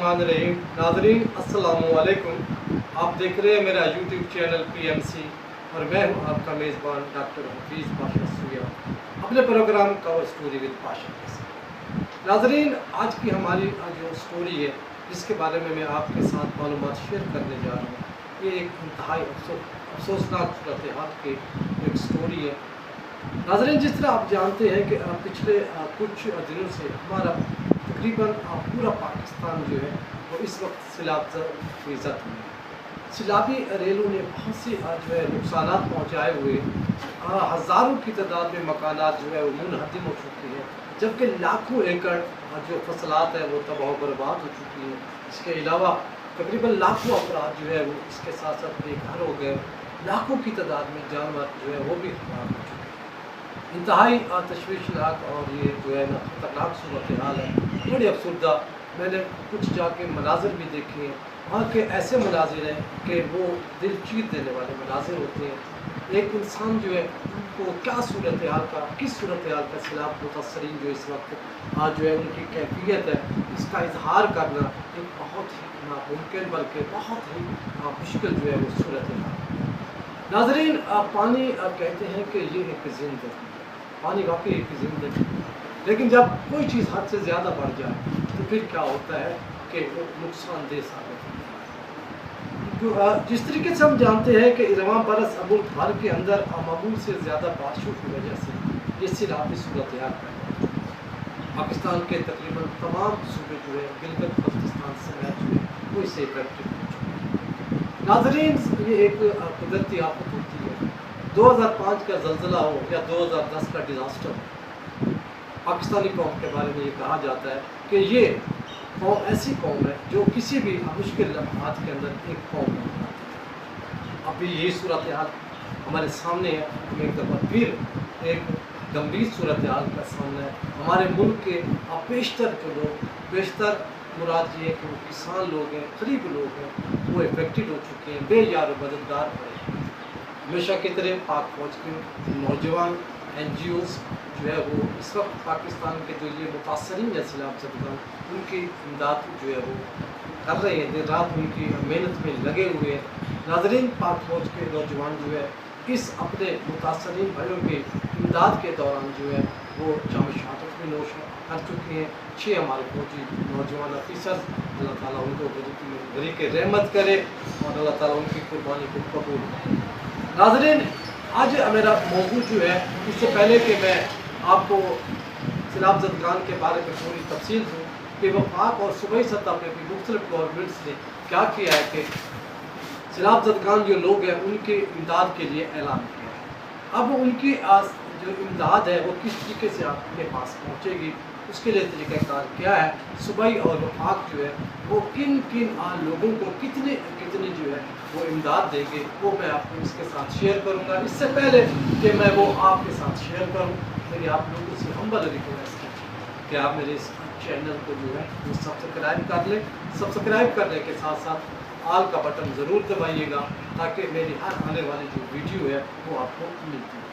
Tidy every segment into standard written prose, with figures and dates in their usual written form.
बिस्मिल्लाहिर्रहमानिर्रहीम। नाज़रीन अस्सलामु अलैकुम। आप देख रहे हैं मेरा यूट्यूब चैनल PMC और मैं हूं आपका मेज़बान डॉक्टर हफीज़ पाशा सुया अपने program cover story with Pasha के साथ। नाज़रीन, आज की हमारी जो स्टोरी है जिसके बारे में मैं आपके साथ मालूमात शेयर करने जा रहा हूँ, ये एक इंतहाई अफसोसनाक सूरत हाल की एक स्टोरी है। नाज़रीन, जिस तरह आप जानते हैं कि पिछले कुछ दिनों से हमारा तकरीबन पूरा पाकिस्तान जो है वो इस वक्त सैलाब की ज़द में है। सैलाबी रेलों ने बहुत सी जो है नुकसान पहुँचाए हुए हज़ारों की तादाद में मकानात जो है वो मुनहदम हो चुकी हैं, जबकि लाखों एकड़ जो फसलात है वो तबाह बर्बाद हो चुकी हैं। इसके अलावा तकरीबन लाखों अफराद जो है वो इसके साथ साथ बेघर हो गए, लाखों की तादाद में जानवर जो है वो भी खराब हो चुके हैं। इंतहाई तशवीशनाक और ये जो है ना ख़तरनाक सूरत हाल है, बड़ी अफसरदा। मैंने कुछ जाके मनाजिर भी देखे हैं, वहाँ के ऐसे मनाजिर हैं कि वो दिल चीर देने वाले मनाजिर होते हैं। एक इंसान जो है उनको क्या सूरत हाल का, किस सूरत हाल का सैलाब मुतासरीन जो इस वक्त आज जो है उनकी कैफियत है, इसका इजहार करना एक बहुत ही नामुमकिन बल्कि बहुत ही मुश्किल जो है वो सूरत हाल। नाज़रीन, पानी कहते हैं कि ये एक ज़िंदगी, पानी वाकई एक ज़िंदगी, लेकिन जब कोई चीज़ हद से ज़्यादा बढ़ जाए तो फिर क्या होता है कि वो नुकसानदेह साबित होता है। जिस तरीके से हम जानते हैं कि रवां बरस मुल्क भर के अंदर मामूल से ज़्यादा बारिशों की वजह से ये सैलाबी सूरत हाल पैदा होती है। पाकिस्तान के तकरीबन तमाम सूबे जो है गिलगित बल्तिस्तान समेत जो है वो इससे इफेक्टेड हो चुके हैं। नाज़रीन, ये एक कुदरती आफत होती है। 2005 का ज़लज़ला हो या 2010 का डिज़ास्टर हो, पाकिस्तानी कौम के बारे में ये कहा जाता है कि ये कौम ऐसी कौम है जो किसी भी मुश्किल लम्हात के अंदर एक कौम बन जाती है। अभी यही सूरत हाल हमारे सामने है। हम एक दफ़ा फिर एक गंभीर सूरत हाल का सामना है। हमारे मुल्क के बेशतर जो लोग, बेशतर मुराद ये है कि वो किसान लोग हैं, गरीब लोग हैं, वो इफेक्टेड हो चुके हैं, बेयार मददगार पड़े। हमेशा की तरह पाक फौज के नौजवान NGOs जो है वो इस वक्त पाकिस्तान के जो ये मुतासरीन है सैलाब ज़दगान, उनकी इमदाद जो है वो कर रहे हैं, दिन रात उनकी मेहनत में लगे हुए हैं। नाज़रीन, पाक फौज के नौजवान जो है इस अपने मुतासरीन भाइयों की इमदाद के दौरान जो है वो जाम शहादत में नोश कर चुके हैं। 6 हमारे फौजी नौजवान अफीसर, अल्लाह ताला उनको गरी के रहमत करे और अल्लाह ताला उनकी कुर्बानी को कबूल करे। नाज़रीन, आज मेरा मौजू जो है, इससे पहले कि मैं आपको सैलाब ज़दगान के बारे में पूरी तफसील दूँ कि वफाक और सूबाई सतह पर भी मुख्तलिफ गवर्नमेंट्स ने क्या किया है कि सैलाब ज़दगान जो लोग हैं उनकी इमदाद के लिए ऐलान किया है। अब उनकी जो इमदाद है वो किस तरीके से आपके पास पहुँचेगी, उसके लिए तरीक़ाकार क्या है, सूबाई और वफाक जो है वो किन किन लोगों को कितनी जो है वो इमदाद देंगे, वो मैं आपको इसके साथ शेयर करूंगा। इससे पहले कि मैं वो आपके साथ शेयर करूं, मेरी आप लोगों से हम्बल रिक्वेस्ट है कि आप मेरे इस चैनल को जो है वो सब्सक्राइब कर लें। सब्सक्राइब करने के साथ साथ आल का बटन ज़रूर दबाइएगा ताकि मेरी हर आने वाली जो वीडियो है वो आपको मिलती है।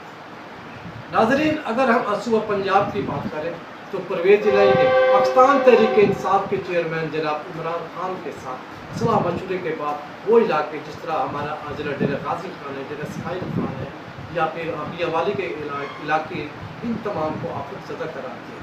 नाज़रीन, अगर हम सूबा पंजाब की बात करें तो परवेज़ इलाही ने पाकिस्तान तहरीक-ए-इंसाफ के चेयरमैन जनाब इमरान खान के साथ सलाह मशवरे के बाद वो इलाके जिस तरह हमारा ज़िला डेरा गाजी खान है, डेरा साहिल खान है या फिर मियांवाली के इलाके, इन तमाम को आफत ज़दा करार दिया।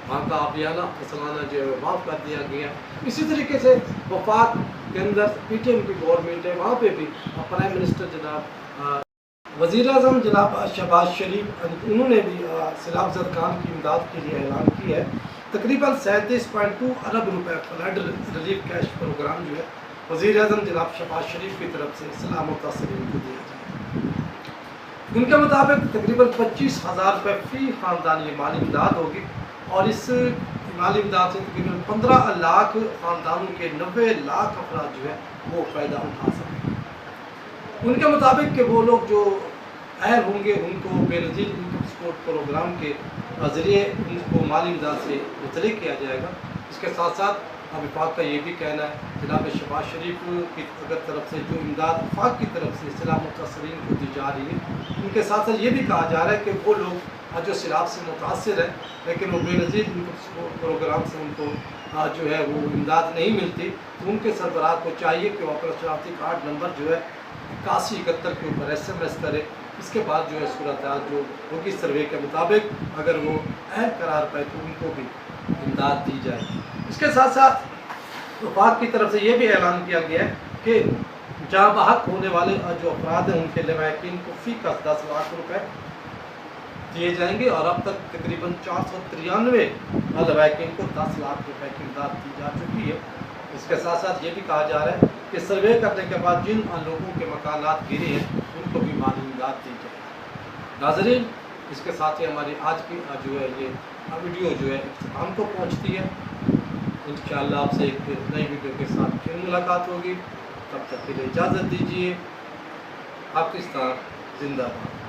वहाँ का आबियाना फसलाना जो है माफ़ कर दिया गया। इसी तरीके से वफाक के अंदर PTM की गवर्नमेंट है, वहाँ पर भी प्राइम मिनिस्टर जनाब वज़ीर-ए-आज़म जनाब शहबाज शरीफ, उन्होंने भी सैलाब ज़दगान की इमदाद के लिए ऐलान किया है। तकरीबन 37.2 अरब रुपए फ्लड रिलीफ कैश प्रोग्राम जो है वज़ीर-ए-आज़म जनाब शहबाज शरीफ की तरफ से सैलाब मुतासरीन को दिया जाए। उनके मुताबिक तकरीबन 25,000 रुपये फ़ी ख़ानदान ये माली इमदाद होगी और इस माली इमदाद से तकरीबन 15 लाख ख़ानदानों के 90 लाख अफराद जो है वो फ़ायदा उठा सकेंगे। उनके मुताबिक कि वो लोग जो अहल होंगे उनको बेनज़ीर इनकम सपोर्ट प्रोग्राम के ज़रिए उनको माली इमदाद से मुतल्ली किया जाएगा। इसके साथ साथ वफाक का ये भी कहना है जनाब शहबाज शरीफ की अगर तरफ से जो इमदाद वफाक की तरफ से सैलाब मुतासरीन को दी जा रही है, उनके साथ साथ ये भी कहा जा रहा है कि वो लोग जो सैलाब से मुतासर है लेकिन वो बेनज़ीर इनकम सपोर्ट प्रोग्राम से उनको जो है वो इमदाद नहीं मिलती, तो उनके सरबराह को चाहिए कि वो अपना शनाख्ती कार्ड नंबर जो है 8171 के ऊपर SMS करे। इसके बाद जो है सूरत हाल जो होगी सर्वे के मुताबिक अगर वो अहम करार पाए तो उनको भी इमदाद दी जाए। इसके साथ साथ वफाक की तरफ से ये भी ऐलान किया गया है कि जहाँ बहक होने वाले जो अफराद हैं उनके लवाकिन को फ़ी का 10 लाख रुपए दिए जाएंगे और अब तक तकरीबन 493 लवाकिन को 10 लाख रुपए की इमदाद दी जा चुकी है। इसके साथ साथ ये भी कहा जा रहा है कि सर्वे करने के बाद जिन लोगों के मकानात गिरे हैं उनको भी माली इमदाद दी जाए। नाज़रीन, इसके साथ ही हमारी आज की जो है ये वीडियो जो है इख्तिताम को पहुँचती है। इंशाअल्लाह आपसे एक नई वीडियो के साथ फिर मुलाकात होगी। तब तक के लिए इजाज़त दीजिए। पाकिस्तान जिंदाबाद।